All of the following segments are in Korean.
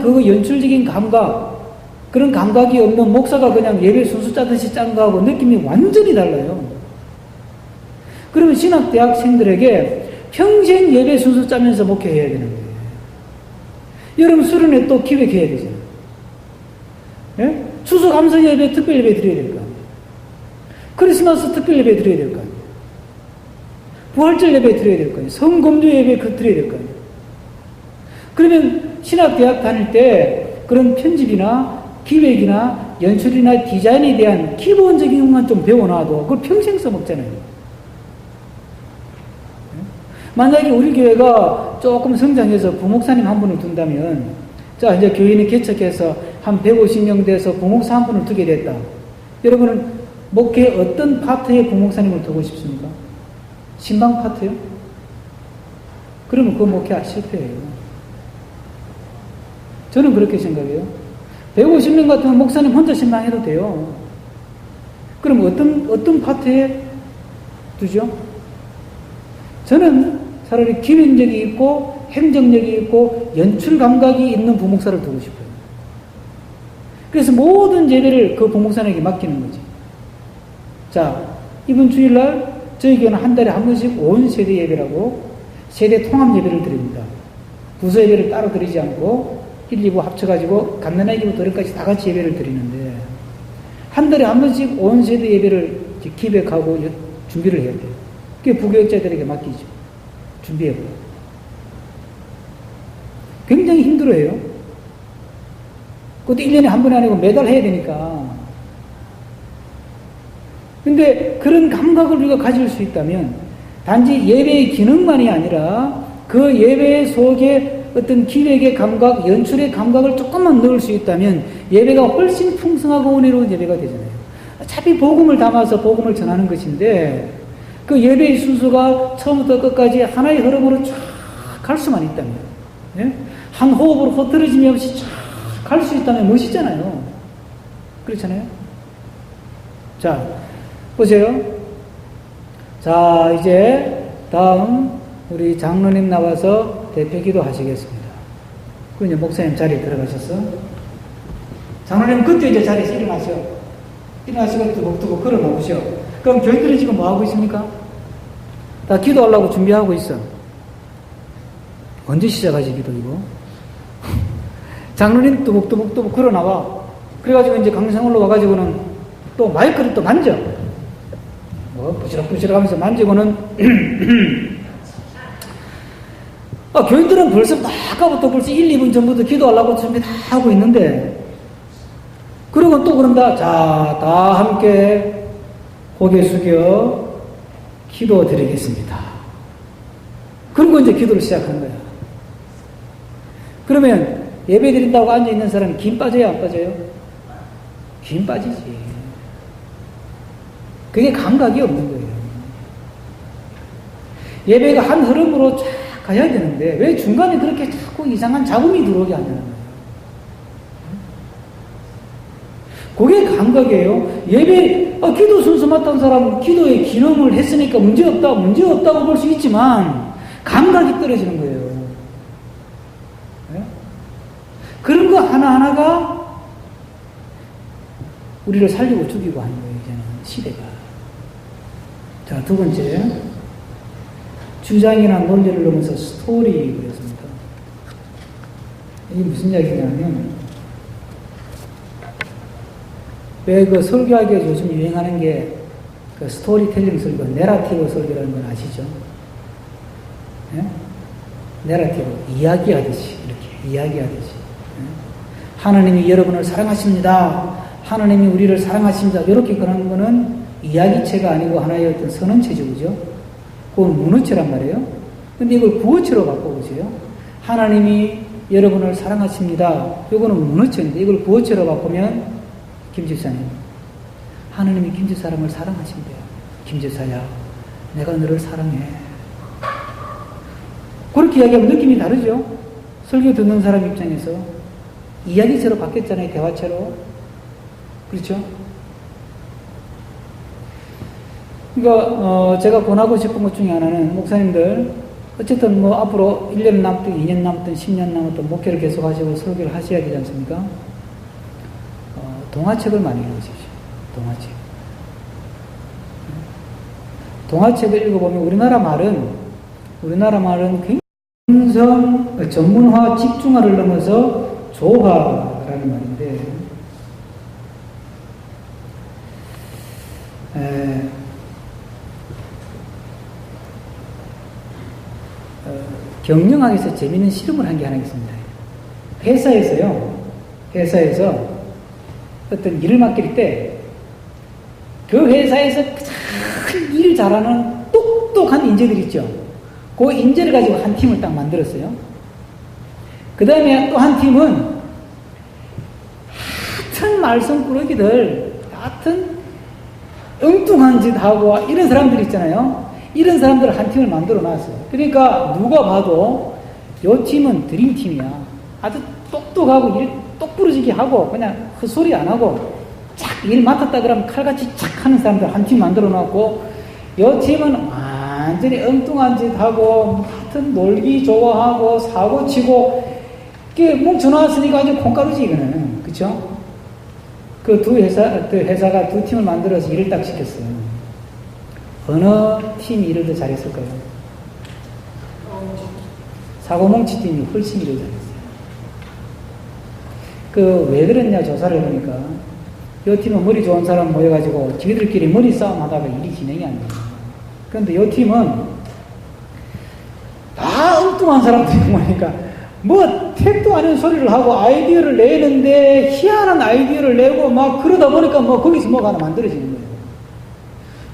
그냥 그 연출적인 감각, 그런 감각이 없는 목사가 그냥 예배 순수 짜듯이 짠 거하고 느낌이 완전히 달라요. 그러면 신학대학생들에게 평생 예배 순수 짜면서 목회해야 되는 거예요. 여러분 수련회 또 기획해야 되잖아요. 예? 추수감사 예배 특별 예배 드려야 될 거 아니에요. 크리스마스 특별 예배 드려야 될 거 아니에요. 부활절 예배 드려야 될 거 아니에요. 성검주 예배 드려야 될 거 아니에요. 그러면 신학대학 다닐 때 그런 편집이나 기획이나 연출이나 디자인에 대한 기본적인 것만 좀 배워놔도 그걸 평생 써먹잖아요. 만약에 우리 교회가 조금 성장해서 부목사님 한 분을 둔다면, 자, 이제 교인이 개척해서 한 150명 돼서 부목사 한 분을 두게 됐다. 여러분은 목회 어떤 파트에 부목사님을 두고 싶습니까? 신방 파트요? 그러면 그 목회 실패해요. 저는 그렇게 생각해요. 150명 같으면 목사님 혼자 신방해도 돼요. 그럼 어떤 파트에 두죠? 저는 차라리 기획력이 있고 행정력이 있고 연출 감각이 있는 부목사를 두고 싶어요. 그래서 모든 예배를 그 부목사에게 맡기는 거지. 자, 이번 주일날 저희 교회는 한 달에 한 번씩 온 세대 예배라고 세대 통합 예배를 드립니다. 부서 예배를 따로 드리지 않고 1, 2부 합쳐가지고 갓난아기부터 어른까지 다 같이 예배를 드리는데 한 달에 한 번씩 온 세대 예배를 기획하고 준비를 해야 돼요. 그게 부교육자들에게 맡기죠. 준비해보고. 굉장히 힘들어해요. 그것도 1년에 한 번이 아니고 매달 해야 되니까. 근데 그런 감각을 우리가 가질 수 있다면 단지 예배의 기능만이 아니라 그 예배 속에 어떤 기획의 감각, 연출의 감각을 조금만 넣을 수 있다면 예배가 훨씬 풍성하고 은혜로운 예배가 되잖아요. 어차피 복음을 담아서 복음을 전하는 것인데 그 예배의 순서가 처음부터 끝까지 하나의 흐름으로 쫙 갈 수만 있다면, 예? 한 호흡으로 흐트러짐이 없이 쫙 갈 수 있다면 멋있잖아요. 그렇잖아요? 자, 보세요. 자, 이제 다음 우리 장로님 나와서 대표 기도 하시겠습니다. 그 이제 목사님 자리에 들어가셨어. 장로님 그때 이제 자리에서 일어나셔. 일어나시고 뚜벅뚜벅 걸어 놓으셔. 그럼 교인들은 지금 뭐 하고 있습니까? 다 기도하려고 준비하고 있어. 언제 시작하지 기도 이거? 장로님 뚜벅뚜벅 걸어 나와. 그래가지고 이제 강성으로 와가지고는 또 마이크를 또 만져. 뭐 부시럭부시럭 하면서 만지고는 교인들은 벌써 아까부터 벌써 1, 2분 전부터 기도하려고 준비 다 하고 있는데 그러고 또 그런다. 자, 다 함께 고개 숙여 기도 드리겠습니다. 그리고 이제 기도를 시작한 거야. 그러면 예배 드린다고 앉아있는 사람이 김 빠져요, 안 빠져요? 김 빠지지. 그게 감각이 없는 거예요. 예배가 한 흐름으로 쫙 가야 되는데 왜 중간에 그렇게 자꾸 이상한 잡음이 들어오게 안 되는 거예요? 그게 감각이에요. 예배, 기도 순서 맡은 사람은 기도의 기능을 했으니까 문제없다고 볼 수 있지만 감각이 떨어지는 거예요. 네? 그런 거 하나하나가 우리를 살리고 죽이고 하는 거예요, 이제는 시대가. 자, 두 번째. 주장이나 논리를 넘어서 스토리 그렸습니다. 이게 무슨 이야기냐면, 왜 그 설교하기에 요즘 유행하는 게 그 스토리텔링 설교, 내러티브 설교라는 건 아시죠? 네? 내러티브, 이야기하듯이, 이렇게, 이야기하듯이. 네? 하나님이 여러분을 사랑하십니다. 하나님이 우리를 사랑하십니다. 이렇게 그러는 거는 이야기체가 아니고 하나의 어떤 선언체죠, 그죠? 그건 문어체란 말이에요. 근데 이걸 구어체로 바꿔보세요. 하나님이 여러분을 사랑하십니다. 이거는 문어체인데 이걸 구어체로 바꾸면 김집사님, 하나님이 김집사람을 사랑하신대요. 김집사야, 내가 너를 사랑해. 그렇게 이야기하면 느낌이 다르죠? 설교 듣는 사람 입장에서 이야기체로 바뀌었잖아요. 대화체로. 그렇죠? 그러니까 제가 권하고 싶은 것 중에 하나는 목사님들 어쨌든 뭐 앞으로 1년 남든 2년 남든 10년 남든 목회를 계속 하시고 설교를 하셔야 되지 않습니까? 동화책을 많이 읽으십시오. 동화책을 읽어보면 우리나라 말은 굉장히 전문화, 집중화를 넘어서 조화라는 말인데, 경영학에서 재미있는 실험을 한 게 하나 있습니다. 회사에서 어떤 일을 맡길 때 그 회사에서 가장 일을 잘하는 똑똑한 인재들 있죠. 그 인재를 가지고 한 팀을 딱 만들었어요. 그 다음에 또 한 팀은 하여튼 말썽꾸러기들, 하여튼 엉뚱한 짓 하고 이런 사람들 있잖아요. 이런 사람들을 한 팀을 만들어 놨어요. 그러니까 누가 봐도 요 팀은 드림팀이야. 아주 똑똑하고 일 똑부러지게 하고 그냥 헛소리 안 하고 착 일 맡았다 그러면 칼같이 착 하는 사람들 한 팀 만들어 놨고, 요 팀은 완전히 엉뚱한 짓 하고 하여튼 놀기 좋아하고 사고 치고 이게 뭉쳐놨으니까 완전 콩가루지 이거는. 그쵸? 그 회사가 두 팀을 만들어서 일을 딱 시켰어요. 어느 팀이 일을 더 잘했을까요? 사고뭉치 팀이 훨씬 일을 잘했어요. 왜 그랬냐 조사를 해보니까 이 팀은 머리 좋은 사람 모여가지고 지들끼리 머리 싸움 하다가 일이 진행이 안 돼요. 그런데 이 팀은 다 엉뚱한 사람들이 모이니까 뭐 택도 아닌 소리를 하고 아이디어를 내는데 희한한 아이디어를 내고 막 그러다 보니까 뭐 거기서 뭐가 하나 만들어지는 거예요.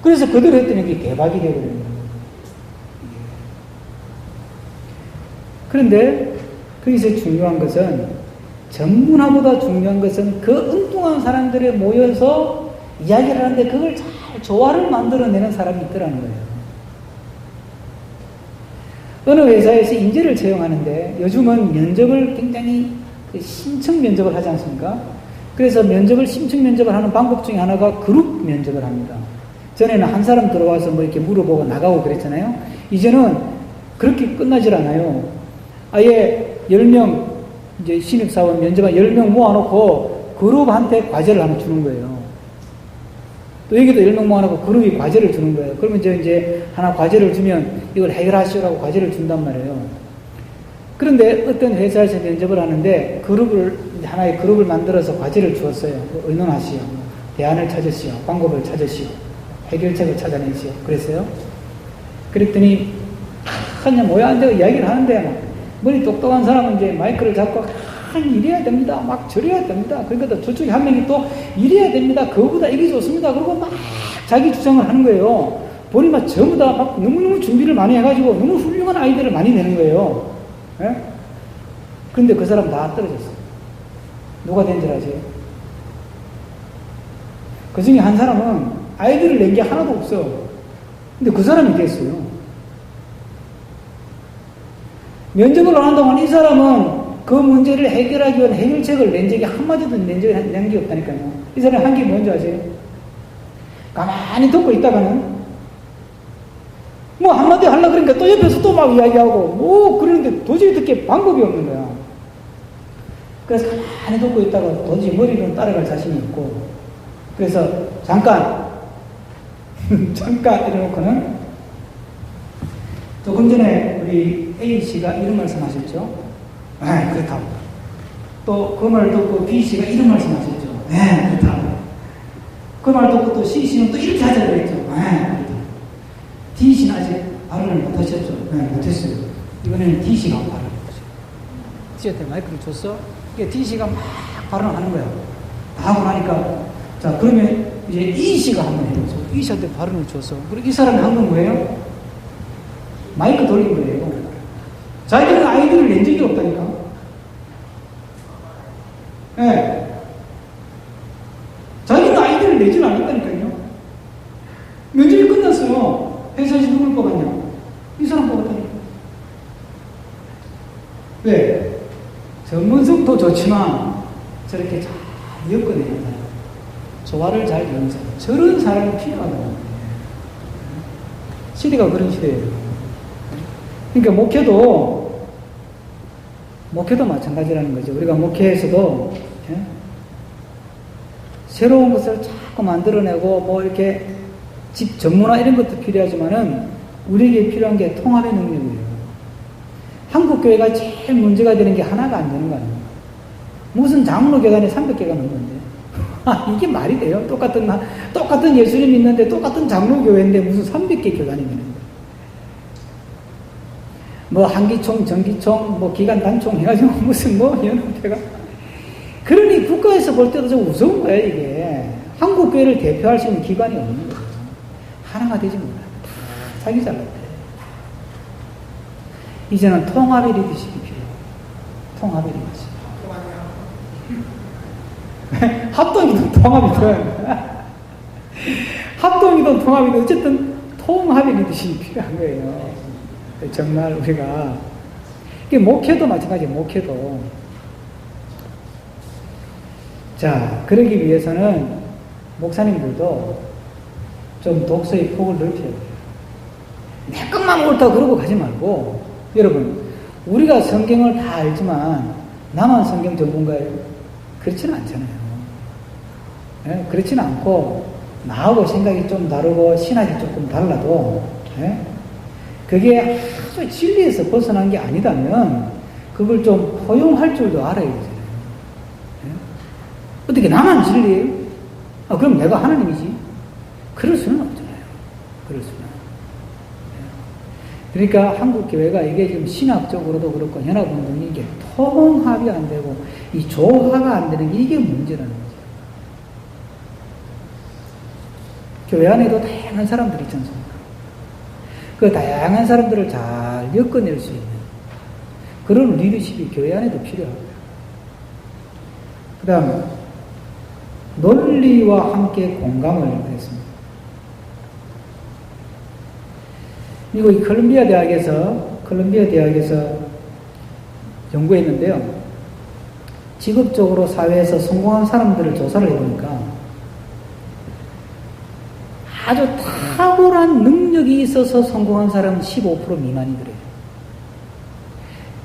그래서 그대로 했더니 이게 대박이 되거든요. 그런데 거기서 중요한 것은, 전문화보다 중요한 것은 그 엉뚱한 사람들이 모여서 이야기를 하는데 그걸 잘 조화를 만들어내는 사람이 있더라는 거예요. 어느 회사에서 인재를 채용하는데 요즘은 면접을 굉장히 심층 면접을 하지 않습니까? 그래서 심층 면접을 하는 방법 중에 하나가 그룹 면접을 합니다. 전에는 한 사람 들어와서 뭐 이렇게 물어보고 나가고 그랬잖아요. 이제는 그렇게 끝나질 않아요. 아예 10명 이제 신입사원 면접한 10명 모아놓고 그룹한테 과제를 하나 주는 거예요. 또 여기도 10명 모아놓고 그룹이 과제를 주는 거예요. 그러면 이제 하나 과제를 주면 이걸 해결하시라고 과제를 준단 말이에요. 그런데 어떤 회사에서 면접을 하는데 하나의 그룹을 만들어서 과제를 주었어요. 의논하시오. 대안을 찾으시오. 방법을 찾으시오. 해결책을 찾아내시오. 그랬어요. 그랬더니 그냥 모여 앉아 이야기를 하는데 머리 똑똑한 사람은 이제 마이크를 잡고 이래야 됩니다. 막 저래야 됩니다. 그러니까 저쪽에 한 명이 또 이래야 됩니다. 그거보다 이게 좋습니다. 그러고 막 자기 주장을 하는 거예요. 보니까 전부 다 막 너무너무 준비를 많이 해가지고 너무 훌륭한 아이디어를 많이 내는 거예요. 예? 그런데 그 사람 다 떨어졌어요. 누가 된 줄 아세요? 그 중에 한 사람은 아이디어를 낸 게 하나도 없어. 근데 그 사람이 됐어요. 면접을 하는 동안 이 사람은 그 문제를 해결하기 위한 해결책을 낸 적이 한마디도 낸 게 없다니까요. 이 사람이 한 게 뭔지 아세요? 가만히 듣고 있다가는 뭐 한마디 하려고 그러니까 또 옆에서 또 막 이야기하고 뭐 그러는데 도저히 듣게 방법이 없는 거야. 그래서 가만히 듣고 있다가 도저히 머리로는 따라갈 자신이 없고, 그래서 잠깐 이래놓고는 조금 전에 우리 A씨가 이런 말씀 하셨죠? 네, 그렇다고. 또 그 말 듣고 B씨가 이런 말씀 하셨죠? 네, 그렇다고. 그 말 듣고 또 C씨는 또 이렇게 하자고 그랬죠? 네, 그렇다고. D씨는 아직 발언을 못 하셨죠? 네, 못했어요. 이번에는 D씨가 발언을 했죠. D한테 마이크를 줬어? 이게 D씨가 막 발언을 하는 거야. 다 하고 나니까, 자, 그러면 이제 E씨가 한번 해보죠. E씨한테 발언을 줬어. 그리고 이 사람이 한 건 뭐예요? 마이크 돌린 거예요. 자기는 아이디어를 낸 적이 없다니까. 예. 네. 자기는 아이디어를 내질 않았다니까요. 면접이 끝났어요. 회사에서 누굴 뽑았냐? 이 사람 뽑았다니까. 왜? 전문성도 좋지만 저렇게 잘 엮어내는 사람, 조화를 잘 이루는 사람, 저런 사람이 필요하다는 거예요. 시대가 그런 시대예요. 그러니까 목회도 마찬가지라는 거죠. 우리가 목회에서도 예? 새로운 것을 자꾸 만들어내고 뭐 이렇게 집 전문화 이런 것도 필요하지만은 우리에게 필요한 게 통합의 능력이에요. 한국 교회가 제일 문제가 되는 게 하나가 안 되는 거 아닙니까? 무슨 장로 교단이 300개가 넘는데 이게 말이 돼요? 똑같은 예수님 믿는데 똑같은 장로 교회인데 무슨 300개 교단이 되는데 뭐 한기총, 전기총, 뭐 기간단총 해가지고 무슨 뭐 연합회가 그러니 국가에서 볼 때도 좀 무서운 거야 이게. 한국 교회를 대표할 수 있는 기관이 없는 거예요. 하나가 되지 못해. 다 자기 잘났대. 이제는 통합의 리더십이 필요해요. 통합의 리더십. 합동이든 통합이든 합동이든 통합이든 어쨌든 통합의 리더십이 필요한 거예요. 정말 우리가 이게 목회도 마찬가지예요. 목회도 자 그러기 위해서는 목사님들도 좀 독서의 폭을 넓혀야 돼요. 내 것만 옳다 그러고 가지 말고 여러분 우리가 성경을 다 알지만 나만 성경 전문가예요? 그렇지는 않잖아요. 예? 그렇지는 않고 나하고 생각이 좀 다르고 신학이 조금 달라도 예? 그게 아주 진리에서 벗어난 게 아니다면 그걸 좀 허용할 줄도 알아야 되잖아요. 예? 어떻게 나만 진리예요? 그럼 내가 하나님이지? 그럴 수는 없잖아요. 그럴 수는. 예? 그러니까 한국 교회가 이게 지금 신학적으로도 그렇고 연합운동이 이게 통합이 안 되고 이 조화가 안 되는 게 이게 문제라는 거죠. 교회 안에도 다양한 사람들이 있지 않습니까? 그 다양한 사람들을 잘 엮어낼 수 있는 그런 리더십이 교회 안에도 필요하고요. 그 다음 논리와 함께 공감을 했습니다. 이거 콜롬비아 대학에서 연구했는데요. 직업적으로 사회에서 성공한 사람들을 조사를 해보니까 아주 탁월한 능력이 있어서 성공한 사람은 15% 미만이더래요.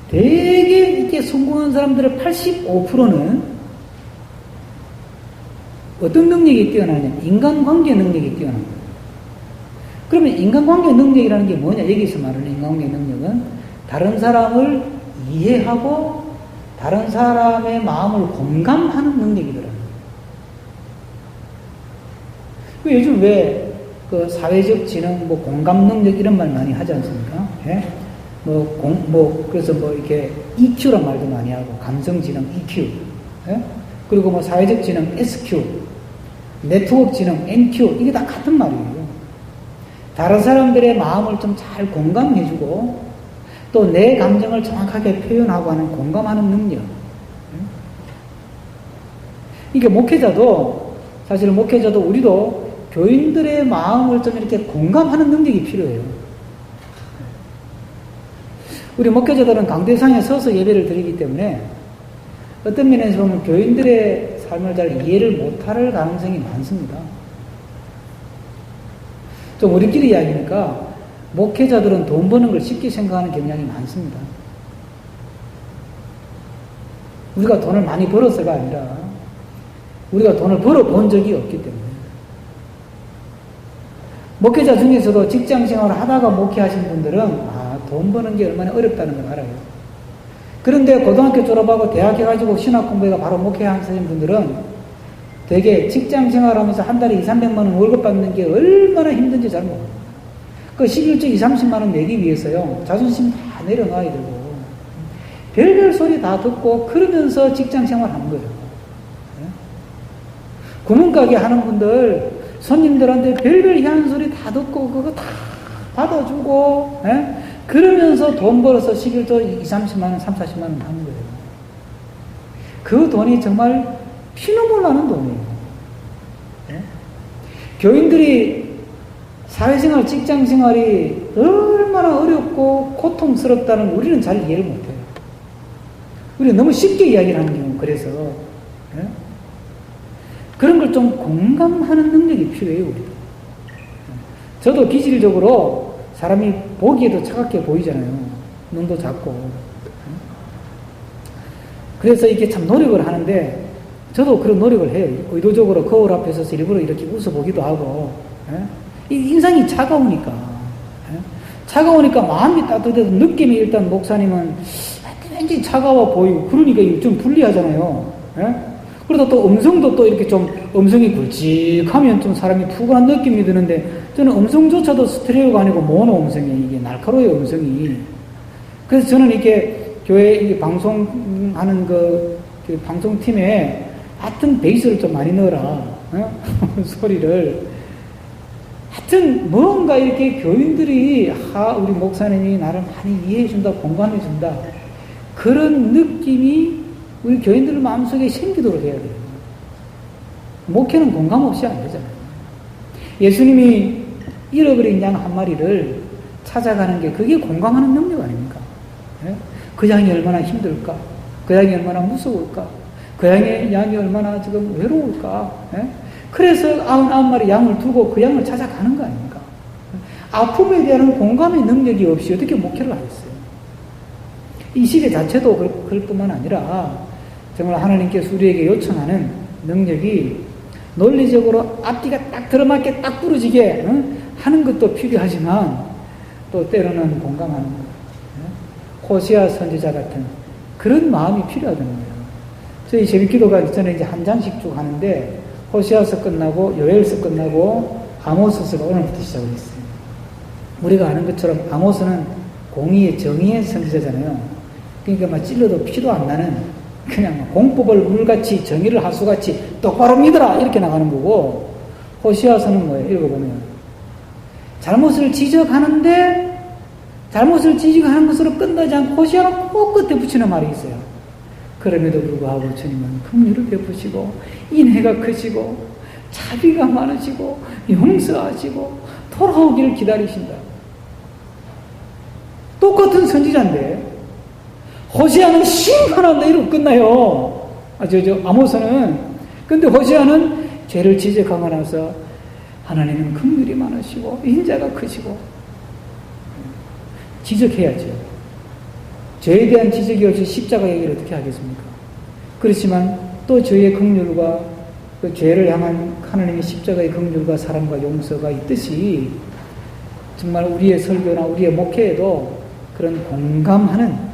되게 이렇게 성공한 사람들의 85%는 어떤 능력이 뛰어나냐? 인간관계 능력이 뛰어난 거예요. 그러면 인간관계 능력이라는 게 뭐냐? 여기서 말하는 인간관계 능력은 다른 사람을 이해하고 다른 사람의 마음을 공감하는 능력이더라고요. 요즘 왜 그 사회적 지능, 뭐 공감 능력 이런 말 많이 하지 않습니까? 예? 그래서 뭐 이렇게 EQ란 말도 많이 하고 감성 지능 EQ, 예? 그리고 뭐 사회적 지능 SQ, 네트워크 지능 NQ 이게 다 같은 말이에요. 다른 사람들의 마음을 좀 잘 공감해주고 또 내 감정을 정확하게 표현하고 하는 공감하는 능력. 이게 사실 목회자도 우리도 교인들의 마음을 좀 이렇게 공감하는 능력이 필요해요. 우리 목회자들은 강대상에 서서 예배를 드리기 때문에 어떤 면에서 보면 교인들의 삶을 잘 이해를 못할 가능성이 많습니다. 좀 우리끼리 이야기니까 목회자들은 돈 버는 걸 쉽게 생각하는 경향이 많습니다. 우리가 돈을 많이 벌어서가 아니라 우리가 돈을 벌어본 적이 없기 때문에 목회자 중에서도 직장 생활을 하다가 목회하신 분들은 돈 버는 게 얼마나 어렵다는 걸 알아요. 그런데 고등학교 졸업하고 대학 해가지고 신학 공부해가 바로 목회하시는 분들은 되게 직장 생활하면서 한 달에 200~300만 원 월급 받는 게 얼마나 힘든지 잘 모릅니다. 그 11조 2~30만 원 내기 위해서요. 자존심 다 내려놔야 되고 별별 소리 다 듣고 그러면서 직장 생활하는 거예요. 구멍가게 하는 분들 손님들한테 별별 희한 소리 다 듣고 그거 다 받아주고 그러면서 돈 벌어서 11조 2~30만 원, 3~40만 원 하는 거예요. 그 돈이 정말 피눈물 나는 돈이에요. 교인들이 사회생활, 직장생활이 얼마나 어렵고 고통스럽다는 우리는 잘 이해를 못해요. 우리는 너무 쉽게 이야기를 하는 경우 그래서 그런 걸 좀 공감하는 능력이 필요해요. 우리도. 저도 기질적으로 사람이 보기에도 차갑게 보이잖아요. 눈도 작고. 그래서 이게 참 노력을 하는데, 저도 그런 노력을 해요. 의도적으로 거울 앞에 서서 일부러 이렇게 웃어보기도 하고, 이 인상이 차가우니까. 차가우니까 마음이 따뜻해서 느낌이 일단 목사님은 굉장히 차가워 보이고, 그러니까 좀 불리하잖아요. 그러다 또 음성도 또 이렇게 좀 음성이 굵직하면 좀 사람이 푸근한 느낌이 드는데, 저는 음성조차도 스테레오가 아니고 모노 음성이, 이게 날카로워요, 음성이. 그래서 저는 이렇게 교회 이게 방송하는 그 방송팀에 하여튼 베이스를 좀 많이 넣어라. 소리를. 하여튼 뭔가 이렇게 교인들이 우리 목사님이 나를 많이 이해해준다, 공감해준다. 그런 느낌이 우리 교인들 마음속에 생기도록 해야 돼요. 목회는 공감 없이 안 되잖아요. 예수님이 잃어버린 양 한 마리를 찾아가는 게 그게 공감하는 능력 아닙니까? 그 양이 얼마나 힘들까? 그 양이 얼마나 무서울까? 그 양이 얼마나 지금 외로울까? 그래서 99마리 양을 두고 그 양을 찾아가는 거 아닙니까? 아픔에 대한 공감의 능력이 없이 어떻게 목회를 하겠어요? 이 시대 자체도 그럴 뿐만 아니라 정말 하나님께서 우리에게 요청하는 능력이 논리적으로 앞뒤가 딱 들어맞게 딱 부러지게 하는 것도 필요하지만 또 때로는 공감하는 것. 호세아 선지자 같은 그런 마음이 필요하다는 거예요. 저희 제비기도가 있잖아요. 이제 한 장씩 쭉 하는데 호세아서 끝나고 요엘서 끝나고 아모스서가 오늘부터 시작을 했어요. 우리가 아는 것처럼 아모스는 공의의 정의의 선지자잖아요. 그러니까 막 찔러도 피도 안 나는 그냥 공법을 물같이 정의를 하수같이 똑바로 믿어라 이렇게 나가는 거고, 호시아서는 뭐예요? 읽어보면 잘못을 지적하는데 잘못을 지적하는 것으로 끝나지 않고 호시아는 꼭 끝에 붙이는 말이 있어요. 그럼에도 불구하고 주님은 긍휼을 베푸시고 인애가 크시고 자비가 많으시고 용서하시고 돌아오기를 기다리신다. 똑같은 선지자인데 호세아는 심판한다 이러고 끝나요. 아모스는. 근데 호세아는 죄를 지적하고 나서 하나님은 긍휼이 많으시고 인자가 크시고 지적해야죠. 죄에 대한 지적이 없이 십자가 얘기를 어떻게 하겠습니까? 그렇지만 또 저의 긍휼과 그 죄를 향한 하나님의 십자가의 긍휼과 사랑과 용서가 있듯이 정말 우리의 설교나 우리의 목회에도 그런 공감하는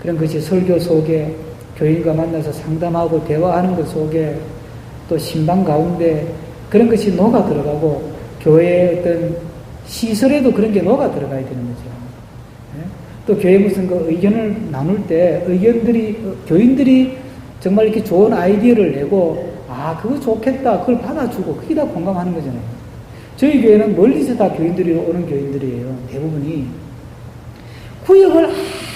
그런 것이 설교 속에 교인과 만나서 상담하고 대화하는 것 속에 또 신방 가운데 그런 것이 녹아 들어가고 교회의 어떤 시설에도 그런 게 녹아 들어가야 되는 거죠. 또 교회 무슨 그 의견을 나눌 때 교인들이 정말 이렇게 좋은 아이디어를 내고 그거 좋겠다 그걸 받아주고 그게 다 공감하는 거잖아요. 저희 교회는 멀리서 다 교인들이 오는 교인들이에요. 대부분이. 구역을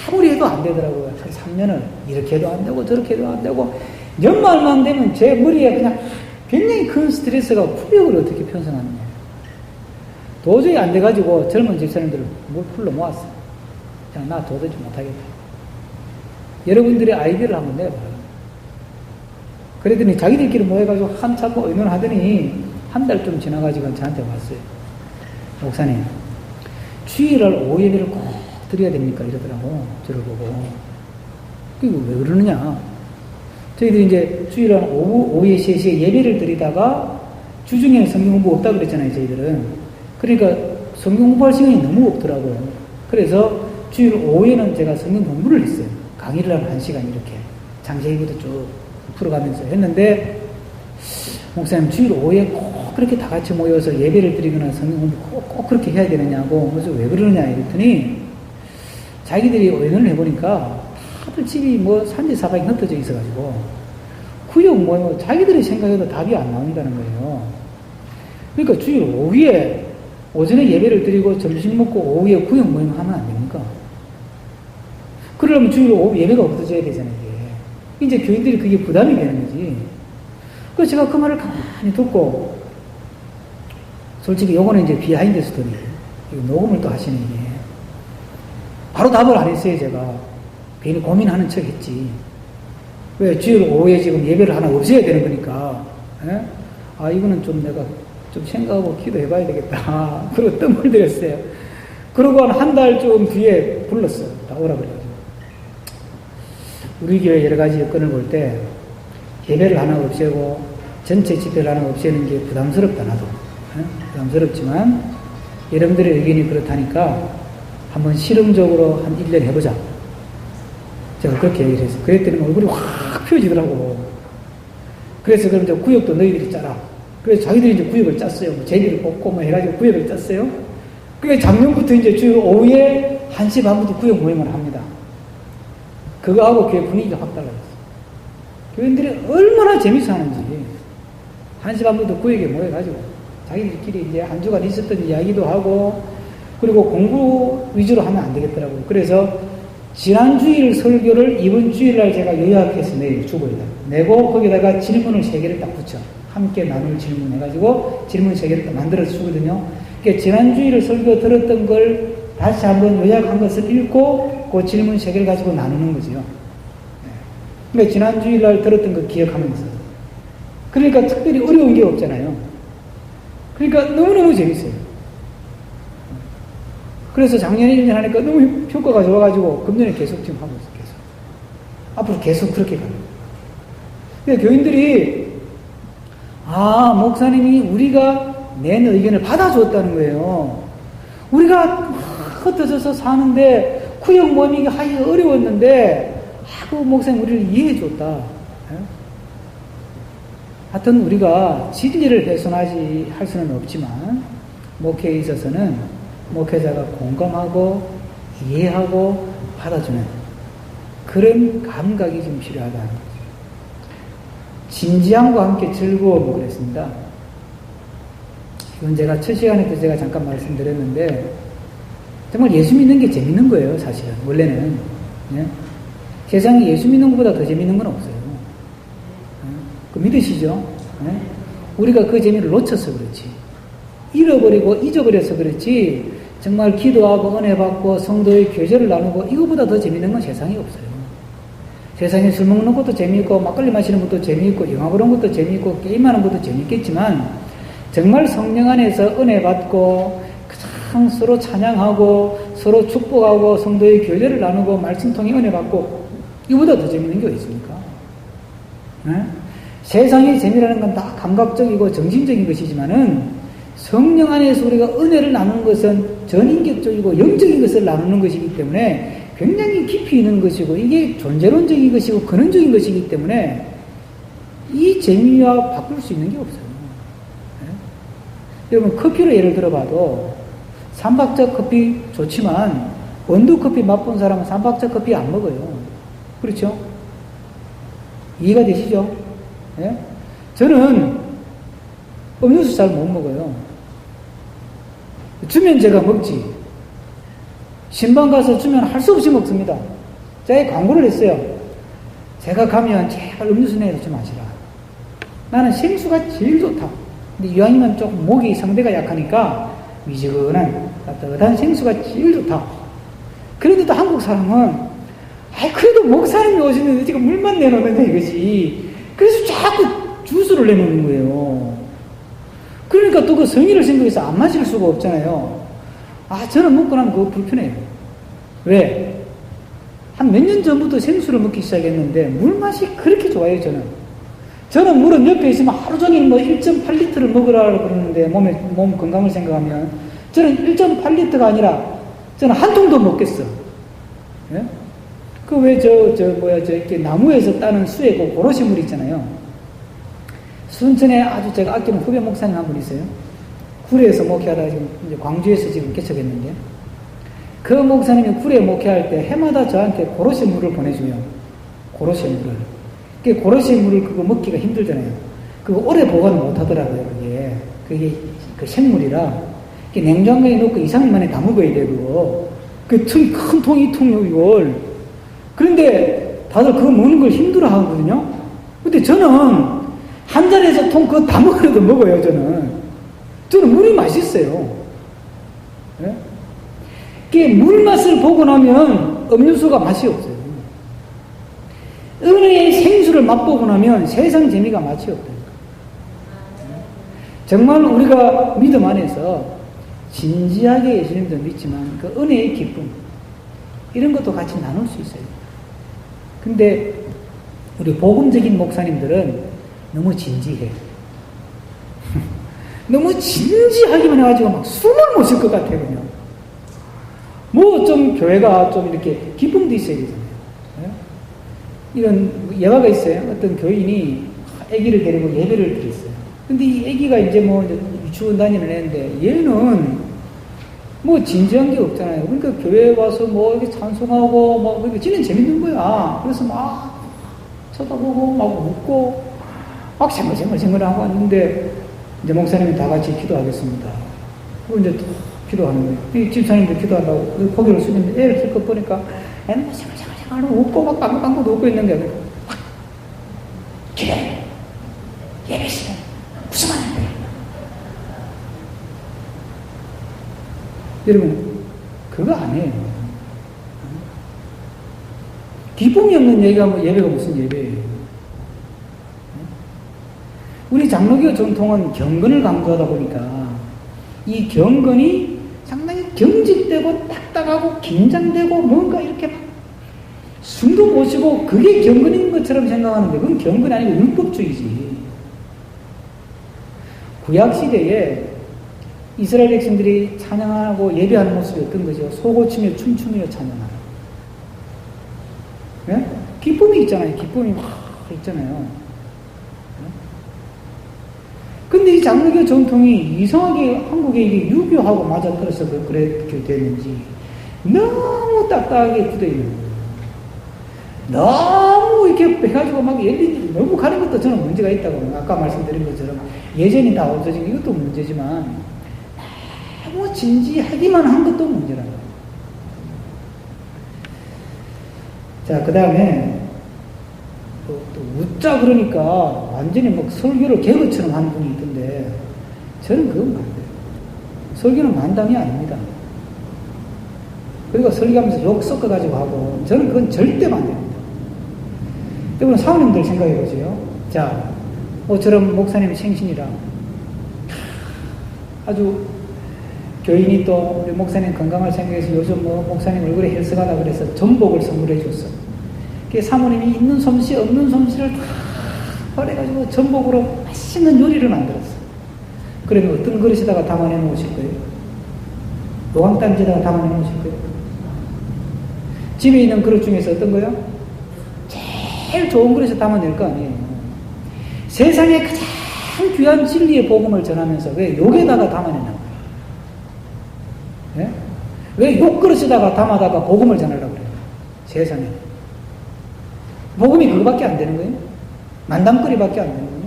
아무리 해도 안 되더라고요. 한 3년을 이렇게 해도 안 되고 저렇게 해도 안 되고 연말만 되면 제 머리에 그냥 굉장히 큰 스트레스가 구역을 어떻게 편성하느냐. 도저히 안 돼가지고 젊은 집사님들을 풀러 모았어요. 그냥 나 도저히 못하겠다. 여러분들의 아이디어를 한번 내봐요. 그랬더니 자기들끼리 모여가지고 한참 의논하더니 한 달쯤 지나가지고 저한테 왔어요. 목사님, 주일날 오후 예배를 꼭 드려야 됩니까? 이러더라고. 저를 보고. 이거 왜 그러느냐? 저희들이 이제 주일날 오후에 3시에 예배를 드리다가 주중에는 성경 공부 없다 그랬잖아요, 저희들은. 그러니까 성경 공부할 시간이 너무 없더라고요. 그래서 주일 오후에는 제가 성경 공부를 했어요. 강의를 한 1시간 이렇게. 장세기부터 쭉 풀어가면서 했는데, 목사님 주일 오후에 꼭 그렇게 다 같이 모여서 예배를 드리거나 성경 공부 꼭 그렇게 해야 되느냐고. 그래서 왜 그러느냐 이랬더니, 자기들이 의논을 해보니까 다들 집이 산지사방이 흩어져 있어가지고 구역 자기들이 생각해도 답이 안 나온다는 거예요. 그러니까 주일 오후에 오전에 예배를 드리고 점심 먹고 오후에 구역 모임 하면 안 됩니까? 그러려면 주일 오후 예배가 없어져야 되잖아요. 이제 교인들이 그게 부담이 되는 거지. 그래서 제가 그 말을 가만히 듣고, 솔직히 요거는 이제 비하인드 스토리. 이거 녹음을 또 하시는 게. 바로 답을 안 했어요, 제가. 괜히 고민하는 척 했지. 왜, 주일 오후에 지금 예배를 하나 없애야 되는 거니까. 이거는 좀 내가 좀 생각하고 기도해 봐야 되겠다. 그리고 뜸을 들였어요. 그러고 한 달 좀 뒤에 불렀어요. 다 오라 그래가지고. 우리 교회 여러 가지 여건을 볼 때 예배를 하나 없애고 전체 집회를 하나 없애는 게 부담스럽다 나도. 부담스럽지만 여러분들의 의견이 그렇다니까 한번 실험적으로 한 1년 해보자. 제가 그렇게 얘기를 했어요. 그랬더니 얼굴이 확 펴지더라고. 그래서 그럼 이제 구역도 너희들이 짜라. 그래서 자기들이 이제 구역을 짰어요. 뭐 제비를 뽑고 뭐 해가지고 구역을 짰어요. 그러니까 작년부터 이제 주 오후에 1시 반부터 구역 모임을 합니다. 그거하고 교회 분위기가 확 달라졌어요. 교인들이 얼마나 재밌어 하는지. 1시 반부터 구역에 모여가지고 자기들끼리 이제 한 주간 있었던 이야기도 하고 그리고 공부 위주로 하면 안 되겠더라고요. 그래서 지난 주일 설교를 이번 주일날 제가 요약해서 내고 거기다가 질문을 3개를 딱 붙여. 함께 나눌 질문 해가지고 질문 3개를 딱 만들어서 주거든요. 그러니까 지난 주일 설교 들었던 걸 다시 한번 요약한 것을 읽고 그 질문 3개를 가지고 나누는 거죠. 그러니까 지난 주일날 들었던 거 기억하면서. 그러니까 특별히 어려운 게 없잖아요. 그러니까 너무너무 재밌어요. 그래서 작년에 1년 하니까 너무 효과가 좋아가지고 금년에 계속 지금 하고 있어요. 계속. 앞으로 계속 그렇게 가요. 그러니까 교인들이 목사님이 우리가 낸 의견을 받아줬다는 거예요. 우리가 흩어져서 사는데 구역 모임이 하기가 어려웠는데 그 목사님 우리를 이해해줬다. 하여튼 우리가 진리를 훼손하지 할 수는 없지만 목회에 있어서는 목회자가 공감하고 이해하고 받아주는 그런 감각이 좀 필요하다는 거죠. 진지함과 함께 즐거움을 그랬습니다. 이건 제가 첫 시간에도 제가 잠깐 말씀드렸는데 정말 예수 믿는 게 재밌는 거예요. 사실은 원래는. 세상에 예수 믿는 것보다 더 재밌는 건 없어요. 그 믿으시죠? 우리가 그 재미를 놓쳐서 그렇지. 잃어버리고 잊어버려서 그렇지. 정말 기도하고 은혜 받고 성도의 교제를 나누고 이거보다 더 재밌는 건 세상에 없어요. 세상에 술 먹는 것도 재미있고 막걸리 마시는 것도 재미있고 영화 보는 것도 재미있고 게임하는 것도 재미있겠지만 정말 성령 안에서 은혜 받고 참 서로 찬양하고 서로 축복하고 성도의 교제를 나누고 말씀 통해 은혜 받고 이거보다 더 재미있는 게 어디 있습니까? 세상의 재미라는 건 다 감각적이고 정신적인 것이지만은 성령 안에서 우리가 은혜를 나누는 것은 전인격적이고 영적인 것을 나누는 것이기 때문에 굉장히 깊이 있는 것이고 이게 존재론적인 것이고 근원적인 것이기 때문에 이 재미와 바꿀 수 있는 게 없어요. 여러분 커피로 예를 들어봐도 삼박자 커피 좋지만 원두 커피 맛본 사람은 삼박자 커피 안 먹어요. 그렇죠? 이해가 되시죠? 예? 저는 음료수 잘 못 먹어요. 주면 제가 먹지. 신방 가서 주면 할 수 없이 먹습니다. 제가 광고를 했어요. 제가 가면 제발 음료수 내서 좀 마시라. 나는 생수가 제일 좋다. 근데 이왕이면 조금 목이 성대가 약하니까 미지근한 따뜻한 생수가 제일 좋다. 그런데도 한국 사람은 그래도 목사님이 오시는데 지금 물만 내놓는다 이거지. 그래서 자꾸 주스를 내놓는 거예요. 그러니까 또 그 성의를 생각해서 안 마실 수가 없잖아요. 저는 먹고 나면 그거 불편해요. 왜? 한 몇 년 전부터 생수를 먹기 시작했는데 물맛이 그렇게 좋아요, 저는 물은 옆에 있으면 하루 종일 1.8리터를 먹으라 그러는데 몸 건강을 생각하면 저는 1.8리터가 아니라 저는 한 통도 먹겠어. 예? 그 왜 이렇게 나무에서 따는 수액 그 고로시 물 있잖아요. 순천에 아주 제가 아끼는 후배 목사님 한 분 있어요. 구례에서 목회하다가 지금 이제 광주에서 지금 개척했는데 그 목사님이 구례 목회할 때 해마다 저한테 고로시 물을 보내줘요. 고로시 물을. 그 고로시 물을 그거 먹기가 힘들잖아요. 그거 오래 보관을 못 하더라고요. 그게 그 생물이라 냉장고에 넣고 2, 3일 만에 다 먹어야 돼 그거. 그 큰 통 2통 이걸. 그런데 다들 그거 먹는 걸 힘들어 하거든요. 근데 저는 한 잔에서 통 그거 다 먹어도 먹어요. 저는 물이 맛있어요. 예? 그게 물 맛을 보고 나면 음료수가 맛이 없어요. 은혜의 생수를 맛보고 나면 세상 재미가 맛이 없다니까. 정말 우리가 믿음 안에서 진지하게 예수님도 믿지만 그 은혜의 기쁨 이런 것도 같이 나눌 수 있어요. 근데 우리 복음적인 목사님들은 너무 진지해. 너무 진지하기만 해가지고 막 숨을 못 쉴 것 같아요. 그냥. 뭐 좀 교회가 좀 이렇게 기쁨도 있어야 되잖아요. 이런 예화가 있어요. 어떤 교인이 아기를 데리고 예배를 드렸어요. 근데 이 아기가 이제 뭐 유치원 다니는 애인데 얘는 뭐 진지한 게 없잖아요. 그러니까 교회에 와서 뭐 이렇게 찬송하고 뭐 그러니까 지는 재밌는 거야. 그래서 막 쳐다보고 막 웃고 막 생글생글하고 왔는데 이제 목사님이 다 같이 기도하겠습니다. 그리고 이제 기도하는 거예요. 이 집사님도 기도하려고 고개를 숙이는데 애를 슬쩍 보니까 애는 막 생글생글 웃고 막 빵긋빵긋 웃고 있는 거예요. 기도해. 예배 시간 무슨 말인데? 여러분 그거 아니에요. 기쁨이 없는 예배가 무슨 예배예요? 우리 장로교 전통은 경건을 강조하다 보니까 이 경건이 상당히 경직되고 딱딱하고 긴장되고 뭔가 이렇게 막 숨도 못 쉬고 그게 경건인 것처럼 생각하는데 그건 경건이 아니고 율법주의지. 구약시대에 이스라엘 백성들이 찬양하고 예배하는 모습이 어떤 거죠? 소고치며 춤추며 찬양하는. 네? 기쁨이 있잖아요. 기쁨이 막 있잖아요. 근데 이 장로교 전통이 이상하게 한국에 이게 유교하고 맞아떨어서 그렇게 됐는지 너무 딱딱하게 굳어있는 거예요. 너무 이렇게 해가지고 막 너무 가는 것도 저는 문제가 있다고. 아까 말씀드린 것처럼 예전이 다 없어진 이것도 문제지만 너무 진지하기만 한 것도 문제라는 거예요. 자, 그 다음에 또 웃자 그러니까 완전히 막 설교를 개그처럼 하는 분이 있던데 저는 그건 안 돼요. 설교는 만담이 아닙니다. 그리고 설교하면서 욕 섞어가지고 하고 저는 그건 절대 안 됩니다. 여러분 사모님들 생각해 보세요. 자, 저런 목사님 생신이라 아주 교인이 또 우리 목사님 건강을 생각해서 요즘 뭐 목사님 얼굴에 헬스가다 그래서 전복을 선물해 줬어. 그 사모님이 있는 솜씨 없는 솜씨를 다 버려가지고 전복으로 맛있는 요리를 만들었어. 그러면 어떤 그릇에다가 담아내 놓으실 거예요? 노광단지에다가 담아내 놓으실 거예요? 집에 있는 그릇 중에서 어떤 거요? 제일 좋은 그릇에 담아낼 거 아니에요. 세상에 가장 귀한 진리의 복음을 전하면서 왜 욕에다가 담아내는 거예요? 네? 왜 욕그릇에다가 담아다가 복음을 전하려고 그래요? 세상에. 복음이 그거밖에 안 되는 거예요? 만담거리밖에 안 되는 거예요?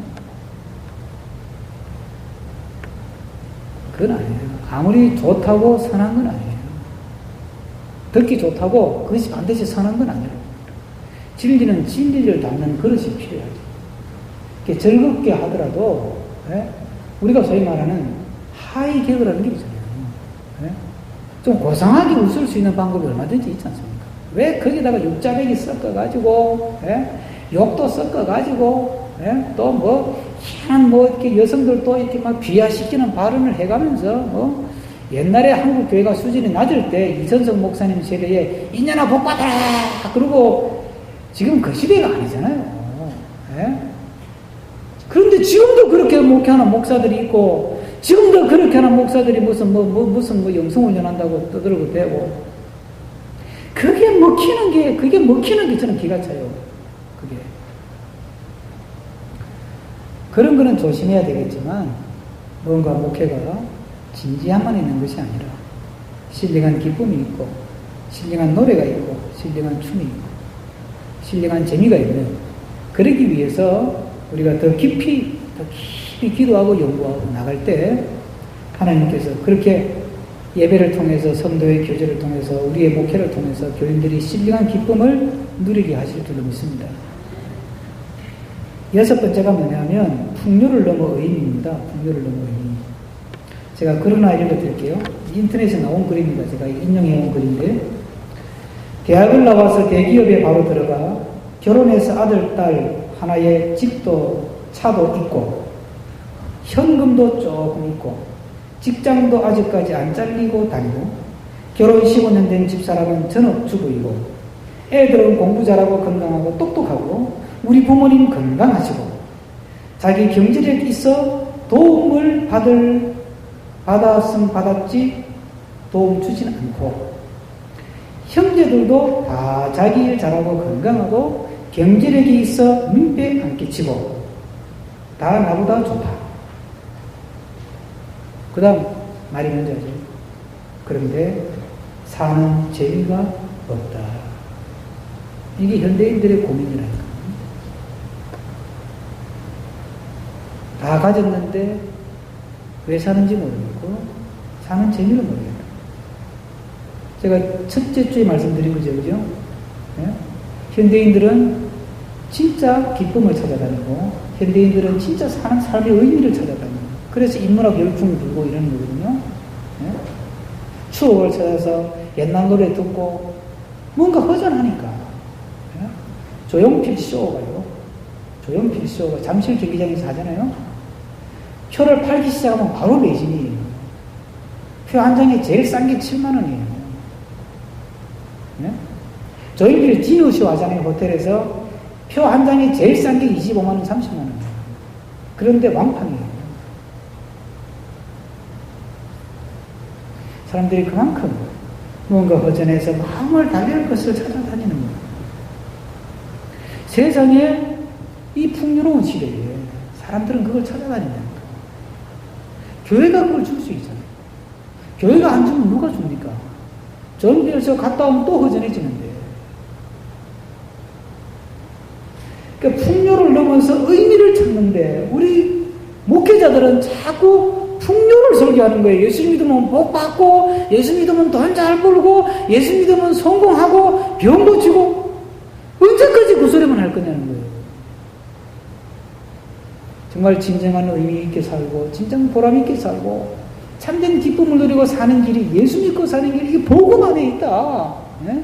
그건 아니에요. 아무리 좋다고 선한 건 아니에요. 듣기 좋다고 그것이 반드시 선한 건 아니에요. 진리는 진리를 담는 그릇이 필요하죠. 즐겁게 하더라도 우리가 소위 말하는 하이 개그라는 게 있잖아요. 좀 고상하게 웃을 수 있는 방법이 얼마든지 있지 않습니까? 왜 거기다가 육자백이 섞어가지고, 욕도 섞어가지고, 또 뭐, 희한한 뭐, 이렇게 여성들도 이렇게 막 비하시키는 발언을 해가면서, 옛날에 한국 교회가 수준이 낮을 때 이선석 목사님 세대에 인연아 복 받아라! 그러고 지금 그 시대가 아니잖아요. 그런데 지금도 그렇게 목회하는 목사들이 있고, 지금도 그렇게 하는 목사들이 무슨 영성훈련한다고 떠들고 대고, 그게 먹히는 게 저는 기가 차요. 그게. 그런 거는 조심해야 되겠지만, 뭔가 목회가 진지함만 있는 것이 아니라, 신령한 기쁨이 있고, 신령한 노래가 있고, 신령한 춤이 있고, 신령한 재미가 있는, 그러기 위해서 우리가 더 깊이 기도하고 연구하고 나갈 때, 하나님께서 그렇게 예배를 통해서 성도의 교제를 통해서 우리의 목회를 통해서 교인들이 신령한 기쁨을 누리게 하실 줄로 믿습니다. 여섯 번째가 뭐냐면 풍요를 넘어 의인입니다. 풍요를 넘어 의인. 제가 그런 아이를 읽어드릴게요. 인터넷에 나온 글입니다. 제가 인용해온 글인데 대학을 나와서 대기업에 바로 들어가 결혼해서 아들, 딸 하나에 집도 차도 있고 현금도 조금 있고 직장도 아직까지 안 잘리고 다니고, 결혼 15년 된 집사람은 전업주부이고, 애들은 공부 잘하고 건강하고 똑똑하고, 우리 부모님 건강하시고, 자기 경제력이 있어 도움을 받았으면 받았지 도움 주진 않고, 형제들도 다 자기 일 잘하고 건강하고 경제력이 있어 민폐 안 끼치고 다 나보다 좋다. 그 다음 말이 먼저죠. 그런데 사는 재미가 없다. 이게 현대인들의 고민이라니까. 다 가졌는데 왜 사는지 모르겠고 사는 재미를 모르겠다. 제가 첫째 주에 말씀드린 거죠, 그죠? 네? 현대인들은 진짜 기쁨을 찾아다니고, 현대인들은 진짜 사는 삶의 의미를 찾아다니고, 그래서 인문학 열풍이 불고 이러는 거거든요. 네? 추억을 찾아서 옛날 노래 듣고, 뭔가 허전하니까. 네? 조용필 쇼가요. 조용필 쇼가 잠실 경기장에서 하잖아요. 표를 팔기 시작하면 바로 매진이에요. 표 한 장에 제일 싼 게 7만 원이에요. 네? 저희들이 디너쇼 하잖아요. 호텔에서 표 한 장에 제일 싼 게 25만 원, 30만 원이에요. 그런데 왕판이에요. 사람들이 그만큼 뭔가 허전해서 마음을 달랠 것을 찾아다니는 거예요. 세상에 이 풍요로운 시대에 사람들은 그걸 찾아다닌다는 거예요. 교회가 그걸 줄 수 있잖아요. 교회가 안 주면 누가 줍니까? 전비에서 갔다 오면 또 허전해지는데. 그러니까 풍요를 넘어서 의미를 찾는데 우리 목회자들은 자꾸 풍요를 설교하는 거예요. 예수 믿으면 복 받고, 예수 믿으면 돈 잘 벌고, 예수 믿으면 성공하고, 병 고치고, 언제까지 그 소리만 할 거냐는 거예요. 정말 진정한 의미 있게 살고, 진정 보람 있게 살고, 참된 기쁨을 누리고 사는 길이, 예수 믿고 사는 길이, 이게 복음 안에 있다. 네?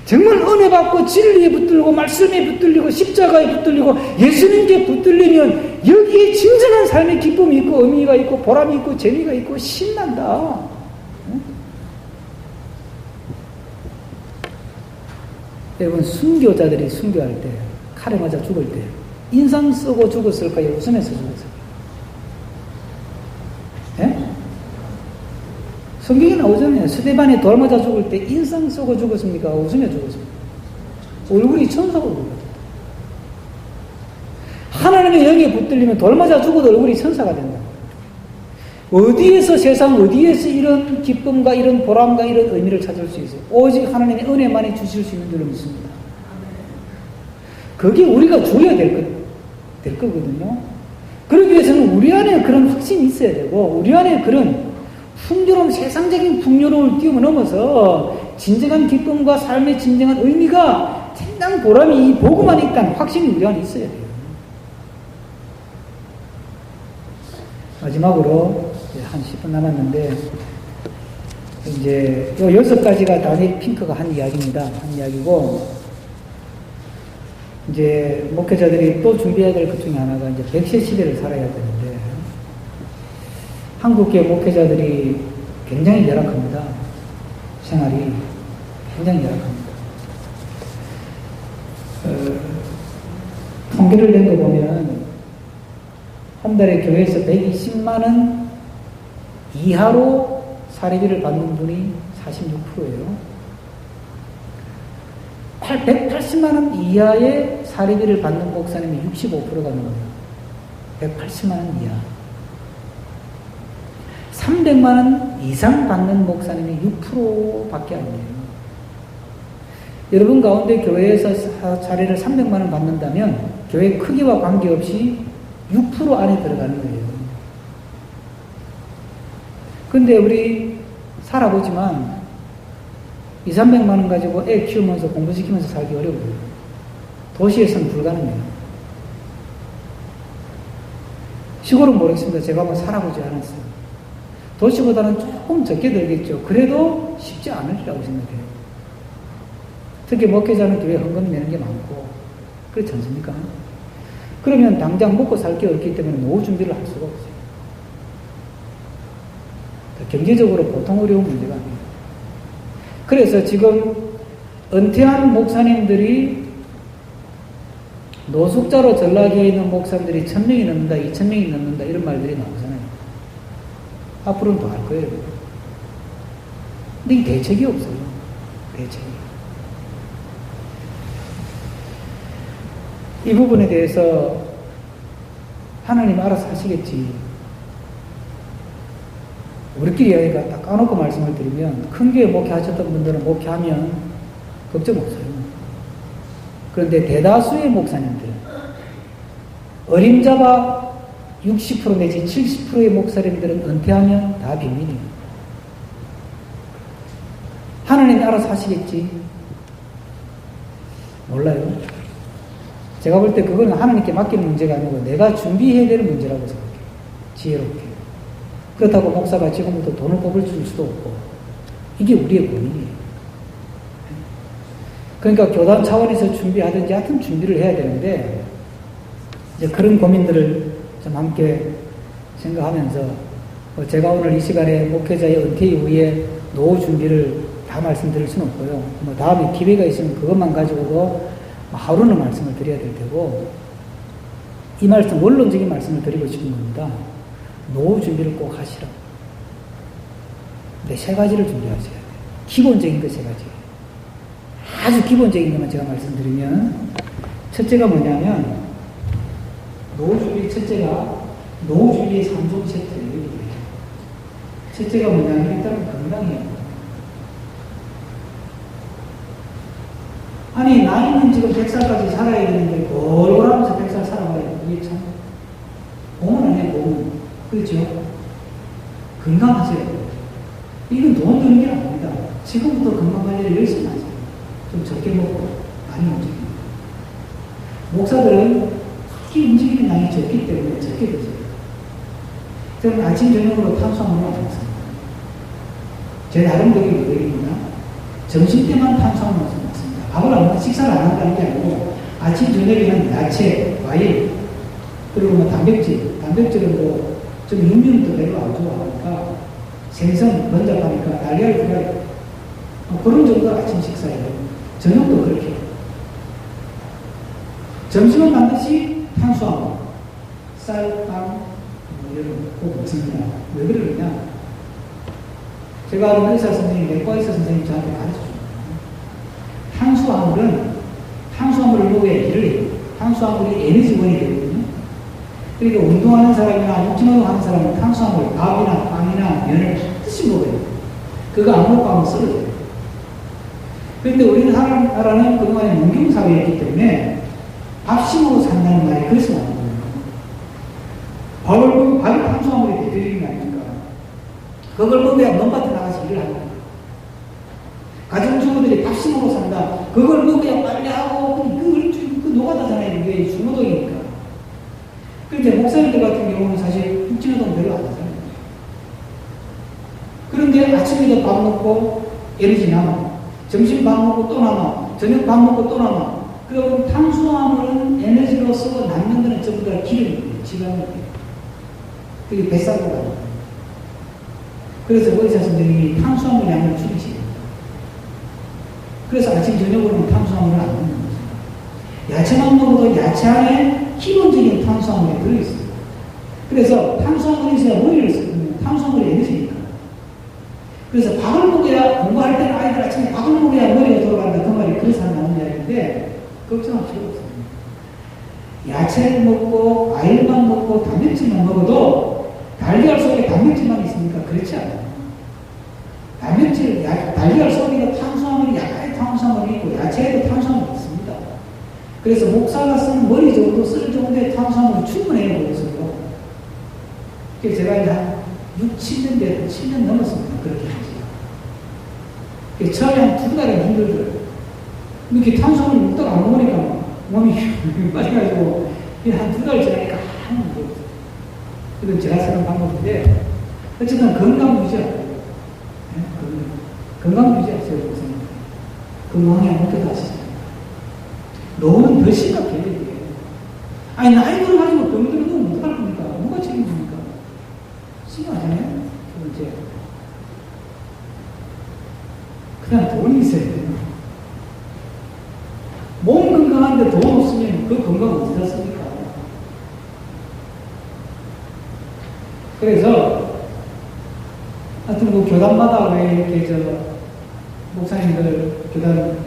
정말 은혜 받고 진리에 붙들고 말씀에 붙들리고 십자가에 붙들리고 예수님께 붙들리면 여기에 진정한 삶의 기쁨이 있고 의미가 있고 보람이 있고 재미가 있고 신난다. 네? 여러분, 순교자들이 순교할 때, 칼에 맞아 죽을 때 인상 쓰고 죽었을까요? 웃으면서 죽었을까요? 네? 성경에 나오잖아요. 스데반에 돌 맞아 죽을 때 인상 쓰고 죽었습니까? 웃으며 죽었습니까? 얼굴이 천사가 죽었다. 하나님의 영에 붙들리면 돌 맞아 죽어도 얼굴이 천사가 된다. 어디에서 세상 어디에서 이런 기쁨과 이런 보람과 이런 의미를 찾을 수 있어요? 오직 하나님의 은혜만이 주실 수 있는 줄로 믿습니다. 그게 우리가 줘야 될 거거든요. 그러기 위해서는 우리 안에 그런 확신이 있어야 되고 우리 안에 그런 풍요로움, 세상적인 풍요로움을 뛰어넘어서 진정한 기쁨과 삶의 진정한 의미가 진정 보람이 이 복음 안에 있다는 확신이 우리 안에 있어야 돼요. 마지막으로 한 10분 남았는데 이제 요 6가지가 다니엘 핑크가 한 이야기입니다. 한 이야기고 이제 목회자들이 또 준비해야 될 것 중에 하나가 이제 100세 시대를 살아야 되는데 한국계 목회자들이 굉장히 열악합니다. 생활이 굉장히 열악합니다. 통계를 낸 거 보면 한 달에 교회에서 120만 원 이하로 사례비를 받는 분이 46%예요. 180만 원 이하의 사례비를 받는 목사님이 65%가 넘어요. 180만 원 이하. 300만 원 이상 받는 목사님이 6%밖에 안 돼요. 여러분 가운데 교회에서 사례를 300만 원 받는다면 교회 크기와 관계없이 6% 안에 들어가는 거예요. 근데 우리 살아보지만 2, 300만 원 가지고 애 키우면서 공부시키면서 살기 어려워요. 도시에서는 불가능해요. 시골은 모르겠습니다. 제가 한번 살아보지 않았어요. 도시보다는 조금 적게 들겠죠. 그래도 쉽지 않으리라고 생각해요. 특히 목회자는 교회 헌금 내는 게 많고 그렇지 않습니까? 그러면 당장 먹고 살 게 없기 때문에 노후 준비를 할 수가 없어요. 경제적으로 보통 어려운 문제가 아닙니다. 그래서 지금 은퇴한 목사님들이 노숙자로 전락에 있는 목사님들이 1000명이 넘는다, 2000명이 넘는다 이런 말들이 나오잖아요. 앞으로는 더 할 거예요. 근데 이 대책이 없어요. 대책이. 이 부분에 대해서 하나님 알아서 하시겠지. 우리끼리 여기가 딱 까놓고 말씀을 드리면 큰 교회 목회하셨던 분들은 목회하면 걱정 없어요. 그런데 대다수의 목사님들 어림잡아 60% 내지 70%의 목사님들은 은퇴하면 다 비밀이에요. 하나님이 알아서 하시겠지? 몰라요. 제가 볼 때 그거는 하나님께 맡기는 문제가 아니고 내가 준비해야 되는 문제라고 생각해요. 지혜롭게. 그렇다고 목사가 지금부터 돈을 뽑을 수도 없고 이게 우리의 고민이에요. 그러니까 교단 차원에서 준비하든지 하여튼 준비를 해야 되는데 이제 그런 고민들을 좀 함께 생각하면서 제가 오늘 이 시간에 목회자의 은퇴 이후에 노후 준비를 다 말씀드릴 수는 없고요. 뭐 다음에 기회가 있으면 그것만 가지고도 하루는 말씀을 드려야 될 테고 이 말씀 원론적인 말씀을 드리고 싶은 겁니다. 노후 준비를 꼭 하시라고. 근데 세 가지를 준비하셔야 돼요. 기본적인 거 세 가지. 아주 기본적인 것만 제가 말씀드리면 첫째가 뭐냐면 노후 준비 첫째가 노후 준비의 3종 세트예요. 첫째가 뭐냐면 일단은 건강이에요. 아니 나이는 지금 100살까지 살아야 되는데 골골하면서 100살 살아봐야 이게 참 공은 아니에요. 공은. 그렇죠? 건강하세요. 이건 돈 드는 게 아닙니다. 지금부터 건강관리를 열심히 하세요. 좀 적게 먹고 많이 움직입니다. 목사들은 특히 움직이는 양이 적기 때문에 적게 드세요. 저는 아침 저녁으로 탄수화물을 안 먹습니다. 제 나름대로 노력입니다. 점심 때만 탄수화물을 먹습니다. 밥을 안 먹고 식사를 안 한다는 게 아니고 아침 저녁에는 야채, 과일 그리고 뭐 단백질은 뭐 좀 육류는 별로 안 좋아하니까 생선, 번잡하니까 달걀, 후라이 그런 정도가 아침 식사예요. 저녁도 그렇게 해요. 점심은 반드시 탄수화물, 쌀, 빵 뭐 이런 거 꼭 먹습니다. 왜 그러느냐? 제가 아는 의사 선생님, 내과 의사 선생님 저한테 가르쳐줍니다. 탄수화물을 먹어야 일을 해요. 탄수화물이 에너지원이 되거든요. 그러니까 운동하는 사람이나 육진운동 하는 사람은 탄수화물, 밥이나 빵이나 면을 반드시 먹어요. 그거 안 먹고 하면 쓰러져요. 그런데 우리나라는 그동안에 농경사회였기 때문에 밥심으로 산다는 말이 그래서 나온 거예요. 밥이 탄수화물이 대표적인 거 아닙니까? 그걸 먹어야 먼밭에 나가서 일을 합니다. 가정주부들이 밥심으로 산다. 그걸 먹어야 빨리 하고, 그 노가다잖아요. 이게 중노동이니까. 그런데 목사님들 같은 경우는 사실 육진노동 별로 안 하잖아요. 그런데 아침에도 밥 먹고 에너지 남아. 점심 밥 먹고 또 남아. 저녁 밥 먹고 또 남아. 그리고 탄수화물은 에너지로서 남는 거는 전부 다 기름이에요. 지방이에요. 그게 뱃살로 가요. 그래서 의사 선생님이 탄수화물 양을 줄이시요. 그래서 아침 저녁으로는 탄수화물을 안 먹는 거죠. 야채만 먹어도 야채 안에 기본적인 탄수화물이 들어있어요. 그래서 탄수화물이 있어야 머리를 쓰거든요. 탄수화물이 에너지니까. 그래서 밥을 먹어야, 공부할 때는 아이들 아침에 밥을 먹어야 머리가 돌아간다. 그 말이 그래서 나오는 이야기인데 걱정할 필요 없습니다. 야채를 먹고 과일만 먹고 단백질만 먹어도 달걀 속에 단백질만 있습니까? 그렇지 않아요. 달걀 속에도 탄수화물이 약간의 탄수화물이 있고 야채에도 탄수화물이 있습니다. 그래서 목사가 쓰는 머리 정도 쓸 정도의 탄수화물이 충분해요. 그래서 그래서 제가 이제 한 6, 7년 넘었습니다. 그렇게 하지. 처음에 한 2달은 힘들더라고요. 이렇게 탄수화물 먹다가 안 먹으니까 몸이 빠져가지고 한 2달 지나니까 아무 문제 없어요. 이건 제가 쓰는 방법인데 어쨌든 건강 유지하고요. 건강 유지하세요. 건강에 못해도 하시잖아요. 노후는 더 심각해요. 이게. 아니 나이 들어가지고 병들어도 어떡할 겁니까? 누가 책임집니까? 심하잖아요. 두 번째 그냥 돈이 있어야 돼요. 몸 건강한데 돈 없으면 그 건강 어디다 씁니까? 그래서 하여튼 그 교단마다 왜 이렇게 목사님들 교단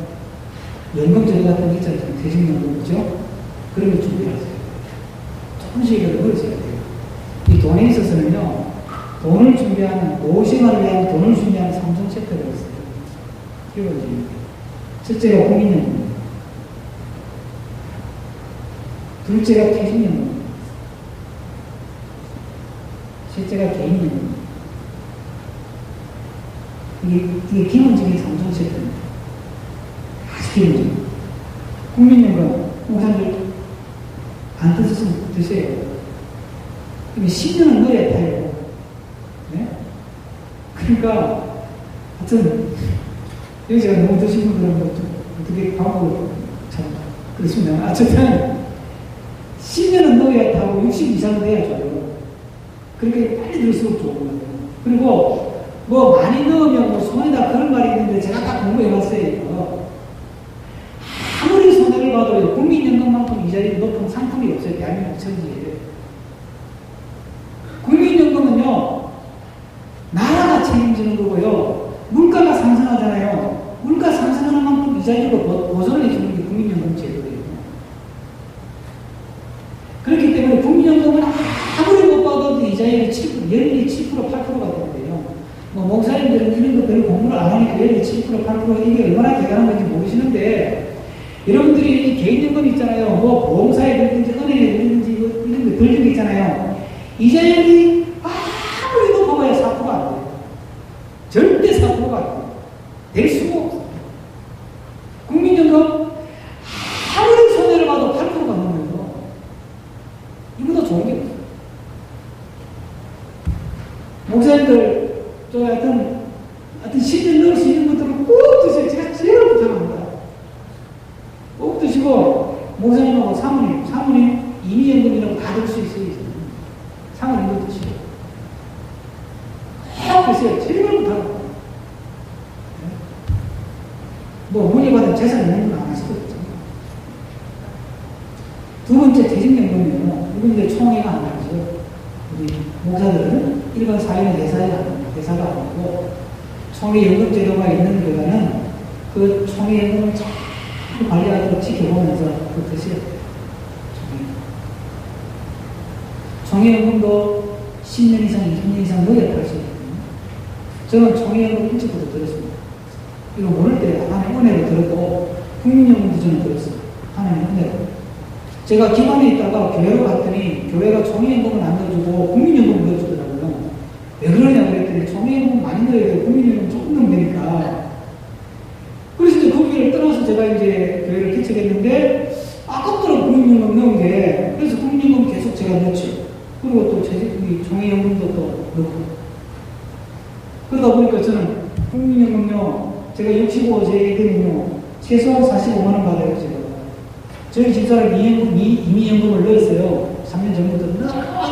연금제도 같은 게 있잖아요. 퇴직연금, 그죠? 그런 거 준비하세요. 조금씩이라도 벌어져야 돼요. 이 돈에 있어서는요, 돈을 준비하는, 노후생활을 위한 돈을 준비하는 3종 세트가 있어요. 그리고 이제, 첫째가 국민연금, 둘째가 퇴직연금, 셋째가 개인연금. 이게 기본적인 3종 세트입니다. 아주 기본적인. 국민연금, 목사님들 안 드셨으면 드세요. 이게 10년은 넣어야 타요. 네? 그러니까, 하여튼, 여기 제가 너무 드신 분들은 어떻게 방법을 참, 그렇습니다. 어쨌든, 10년은 넣어야 타고 60 이상 돼야 좋아요. 그렇게 빨리 들을수록 좋은 거예요. 그리고, 뭐, 많이 넣으면 뭐 손해다 그런 말이 있는데 제가 다 공부해봤어요. 아무리 손해를 봐도 국민연금만큼 이자율이 높은 상품이 없어요. 대한민국 전지에. 국민연금은요, 나라가 책임지는 거고요. 물가가 상승하잖아요. 물가 상승하는 만큼 이자율을 보존해 주는 게 국민연금 제도예요. 그렇기 때문에 국민연금은 아무리 못 받아도 이자율이 7%, 연일이 7%, 8%가 되는데요. 뭐, 목사님들은 이런 거 별로 공부를 안 하니까 연일이 7%, 8% 이게 얼마나 대단한 건지 모르시는데, 여러분들이 개인연금 있잖아요. 뭐, 보험사에 들든지, 은행에 들든지, 이런 거 들는 게 있잖아요. 이자율이 아무리 높아봐야 4%가 안 돼요. 절대 4%가 안 돼요. 될 수가 없어요. 국민연금 아무리 손해를 봐도 8%가 넘어요. 이보다 좋은 게 없어요. 목사님들, 하여튼 10년 넣을 수 있는 것들을 꼭 드세요. 제가 제일 부탁합니다. 꼭 드시고, 목사님하고 사모님 임의연금이라고 다 들 수 있어요. 사모님도 드시고. 꼭 드세요. 제일 부탁합니다. 뭐, 문의받은 재산 있는 건 안 하실 거 없죠. 두 번째, 퇴직연금이요. 이건 이제 총회가 안 나죠. 우리 목사들은 일반 사회는 대사가 아니고, 총회 연금 제도가 있는 교회는 그 총회 연금을 잘 관리하도록 지켜보면서 그 드세요. 총회 연금도 10년 이상, 20년 이상 넣어야 할 수 있거든요. 저는 총회 연금 일찍부터 들었습니다. 이거 모를 때 하나의 은혜로 들었고, 국민연금도 저는 들었어요. 하나의 은혜로. 제가 기관에 있다가 교회로 갔더니 교회가 총회연금을 안 넣어주고 국민연금을 넣어주더라고요. 왜 그러냐 그랬더니 총회연금 많이 넣어야 돼요. 국민연금 조금 넣으면 되니까. 그래서 이제 그 교회를 떠나서 제가 이제 교회를 개척했는데 아깝더라고 국민연금 넣은 게. 그래서 국민연금 계속 제가 넣었죠. 그리고 또 총회연금도 또 넣고. 그러다 보니까 저는 국민연금요, 제가 65세 되면요, 최소한 45만 원 받아요, 제가. 저희 집사람 임의연금을 넣었어요. 3년 전부터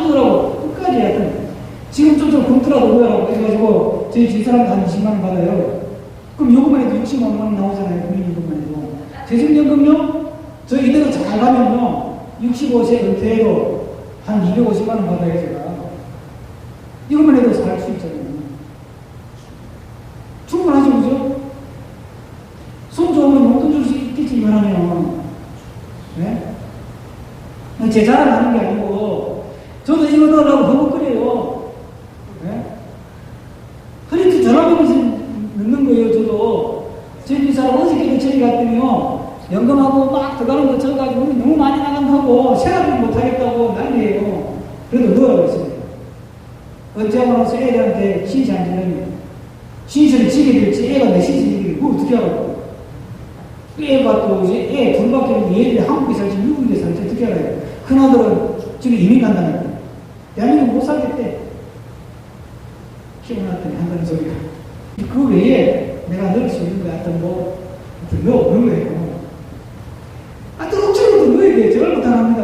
넣으라고 끝까지 하여튼 지금 좀 금투라도 넣으라고 해가지고 저희 집사람도 한 20만 원 받아요. 그럼 요금만 해도 60만 원 나오잖아요. 국민연금만 해도. 퇴직연금요, 저 이대로 잘 가면요, 65세 은퇴해도 한 250만 원 받아요, 제가. 이것만 해도 살 수 있잖아요. 충분하죠, 그죠? 손 좋으면 용돈 줄 수 있겠지만 하면. 네? 제 자랑하는 게 아니고, 저도 이거 넣으려고 버벅거려요. 네? 그렇게 전화번호에서 넣는 거예요, 저도. 저희 사람 어저께도 저희 갔더니요, 연금하고 막 들어가는 거 쳐가지고 너무 많이 나간다고, 생각을 못하겠다고 난리예요. 그래도 넣으라고 했어요. 어쩌고 나서 애들한테 신시 안 지르면, 신시를 지게 될지 애가 내 신시 지게 그거 어떻게 하라고. 애가 또 이제 애 둘밖에 없는데 얘들이 한국에 살지 미국에 살지 어떻게 알아요? 큰아들은 지금 이민 간다는 거예요. 대한민국 못 살겠대. 키워놨더니 한다는 소리가. 그 외에 내가 넣을 수 있는 거 하여튼 뭐 넣는 거예요. 하여튼 억지로도 넣어야 돼요. 저를 못합니다.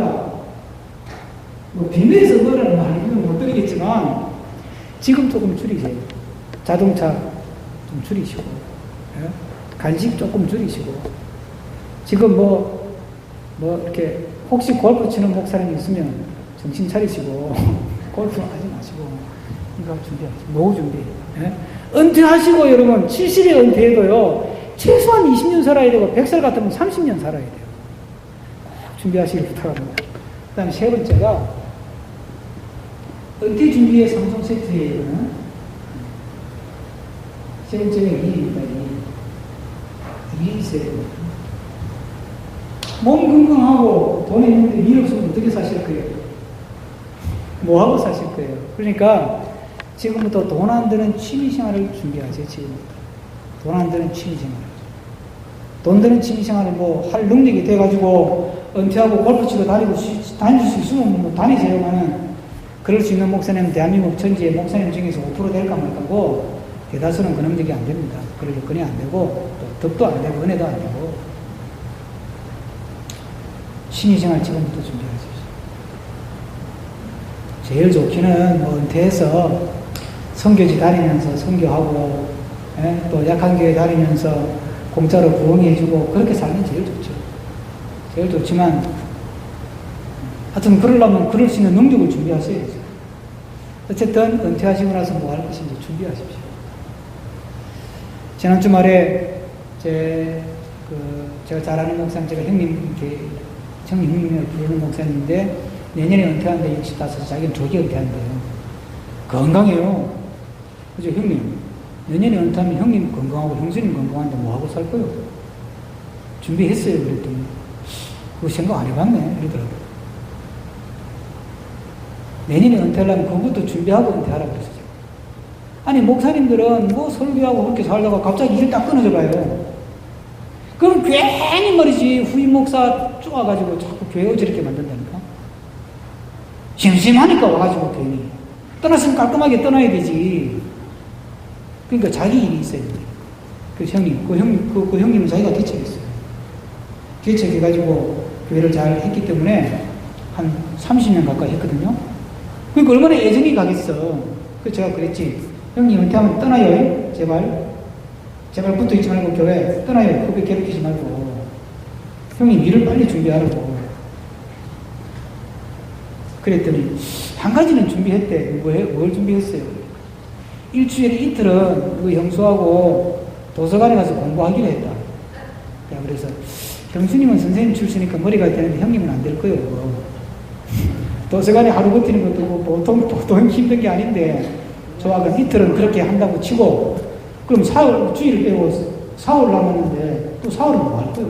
뭐 빚내서 넣으라는 말은 못 드리겠지만 지금 조금 줄이세요. 자동차 좀 줄이시고. 예? 간식 조금 줄이시고. 지금 이렇게, 혹시 골프 치는 목사님이 있으면 정신 차리시고, 골프 하지 마시고, 이거 준비하시고, 노후 준비. 예? 은퇴하시고, 여러분, 70에 은퇴해도요, 최소한 20년 살아야 되고, 100살 같으면 30년 살아야 돼요. 꼭 준비하시길 부탁합니다. 그 다음에 세 번째가, 은퇴 준비의 3종 세트예요, 이거는. 세 번째가 2입니다, 2 있어야 됩니다. 몸 건강하고 돈 있는데 일 없으면 어떻게 사실 거예요? 뭐 하고 사실 거예요? 그러니까 지금부터 돈 안 드는 취미 생활을 준비하세요, 지금부터. 돈 안 드는 취미 생활. 돈 드는 취미 생활을 할 능력이 돼가지고 은퇴하고 골프 치러 다닐 수 있으면 다니세요만은 그럴 수 있는 목사님은 대한민국 전체의 목사님 중에서 5% 될까 말까고 대다수는 그 능력이 안 됩니다. 그럴 여건이 안 되고 또 덕도 안 되고 은혜도 안 되고 취미생활 지금부터 준비하십시오. 제일 좋기는 은퇴해서 선교지 다니면서 선교하고 또 약한 교회 다니면서 공짜로 부흥해주고 그렇게 살면 제일 좋죠. 제일 좋지만 하여튼 그러려면 그럴 수 있는 능력을 준비하셔야죠. 어쨌든 은퇴하시고 나서 뭐 할 것인지 준비하십시오. 지난 주말에 제가 잘 아는 목사님, 제가 형님을 부르는 목사님인데 내년에 은퇴하는데 65세, 자기는 조기 은퇴한대요. 건강해요. 그죠, 형님? 내년에 은퇴하면 형님 건강하고 형수님 건강한데 뭐하고 살 거예요? 준비했어요, 그랬더니. 그거 생각 안 해봤네, 이러더라고요. 내년에 은퇴하려면 그것도 준비하고 은퇴하라고 그랬어요. 아니, 목사님들은 설교하고 그렇게 살다가 갑자기 일 딱 끊어져 봐요. 그럼 괜히 말이지, 후임 목사 쪼아가지고 자꾸 교회 어지럽게 만든다니까? 심심하니까 와가지고 괜히. 떠났으면 깔끔하게 떠나야 되지. 그러니까 자기 일이 있어야 돼. 그 형님은 자기가 개척했어요. 개척해가지고 교회를 잘 했기 때문에 한 30년 가까이 했거든요. 그러니까 얼마나 애정이 가겠어. 그래서 제가 그랬지. 형님 은퇴하면 떠나요. 제발 붙어 있지 말고 교회 떠나요. 그렇게 괴롭히지 말고. 형님 일을 빨리 준비하라고. 그랬더니 한 가지는 준비했대. 뭘 준비했어요? 일주일에 이틀은 그 형수하고 도서관에 가서 공부하기로 했다. 그래서 형수님은 선생님 출신이니까 머리가 되는데 형님은 안 될 거예요. 도서관에 하루 버티는 것도 보통 힘든 게 아닌데 조합은 이틀은 그렇게 한다고 치고 그럼 주일을 빼고 사흘 남았는데 또 사흘은 뭐 할 거예요?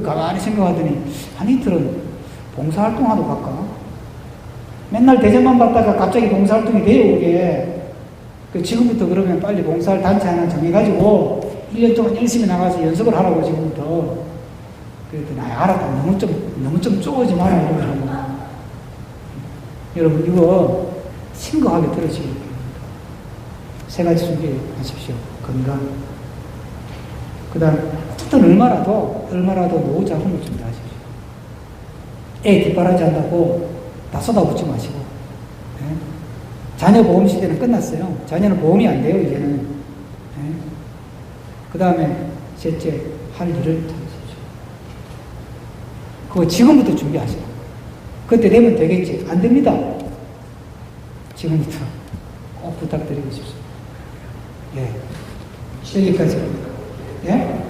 가만히 생각하더니 한 이틀은 봉사활동하러 갈까? 맨날 대접만 받다가 갑자기 봉사활동이 돼요, 그게. 지금부터 그러면 빨리 봉사할 단체 하나 정해가지고 1년 동안 열심히 나가서 연습을 하라고 지금부터. 그랬더니 알았다. 너무 좀 쪼그지 마라 이러더라고. 여러분 이거 심각하게 들으시기 바랍니다. 세 가지 준비하십시오. 건강. 그 다음 어쨌든 얼마라도 노후 자금을 준비하십시오. 애 뒷바라지 한다고 다 쏟아붓지 마시고. 네? 자녀 보험 시대는 끝났어요. 자녀는 보험이 안 돼요, 이제는. 네? 그 다음에 셋째, 할 일을 찾으십시오. 그거 지금부터 준비하세요. 그때 되면 되겠지. 안 됩니다. 지금부터 꼭 부탁드리고 싶습니다. 예. 여기까지. 예?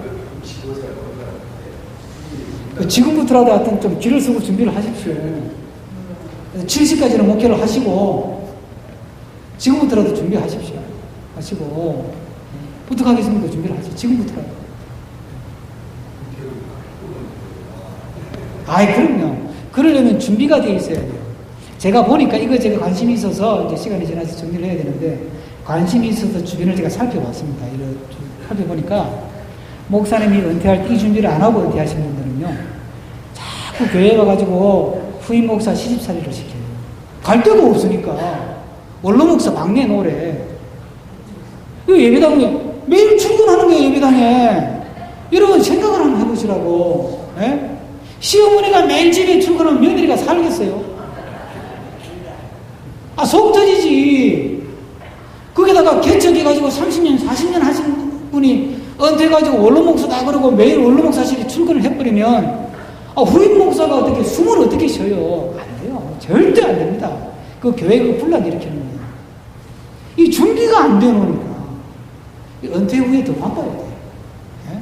지금부터라도 하여튼 좀 길을 쓰고 준비를 하십시오. 70까지는 목표를 하시고, 지금부터라도 준비하십시오. 하시고, 부탁하겠습니다. 준비를 하시죠. 지금부터라도. 그럼요. 그러려면 준비가 되어 있어야 돼요. 제가 보니까 제가 관심이 있어서 이제 시간이 지나서 정리를 해야 되는데, 관심이 있어서 주변을 제가 살펴봤습니다. 이렇게 살펴보니까, 목사님이 은퇴할 때 이 준비를 안 하고 은퇴하신 분들은요, 자꾸 교회에 와가지고 후임 목사 시집살이를 시켜요. 갈 데가 없으니까. 원로 목사 막내 노래. 예배당에 매일 출근하는 거예요, 예배당에. 여러분 생각을 한번 해보시라고. 예? 시어머니가 매일 집에 출근하면 며느리가 살겠어요? 속 터지지. 거기다가 개척해가지고 30년, 40년 하신 분이 은퇴해가지고 원로 목사다 그러고 매일 원로 목사실에 출근을 해버리면 후임 목사가 어떻게 숨을 어떻게 쉬어요? 안 돼요. 절대 안 됩니다. 그 교회가 분란 일으키는 거예요. 이 준비가 안 되노니까 은퇴 후에 더 바빠야 돼요. 예?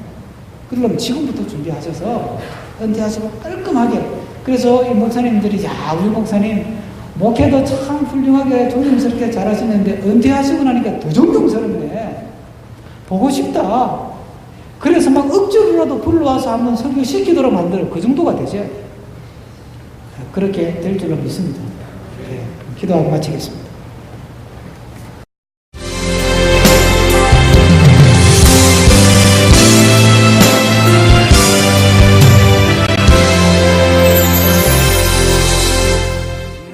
그러려면 지금부터 준비하셔서 은퇴하시고 깔끔하게. 그래서 이 목사님들이 우리 목사님 목회도 참 훌륭하게 존경스럽게 잘하시는데 은퇴하시고 나니까 더 존경스럽네. 보고 싶다. 그래서 막 억지로라도 불러와서 한번 설교 시키도록 만들어. 그 정도가 되죠. 그렇게 될 줄로 믿습니다. 네, 기도하고 마치겠습니다.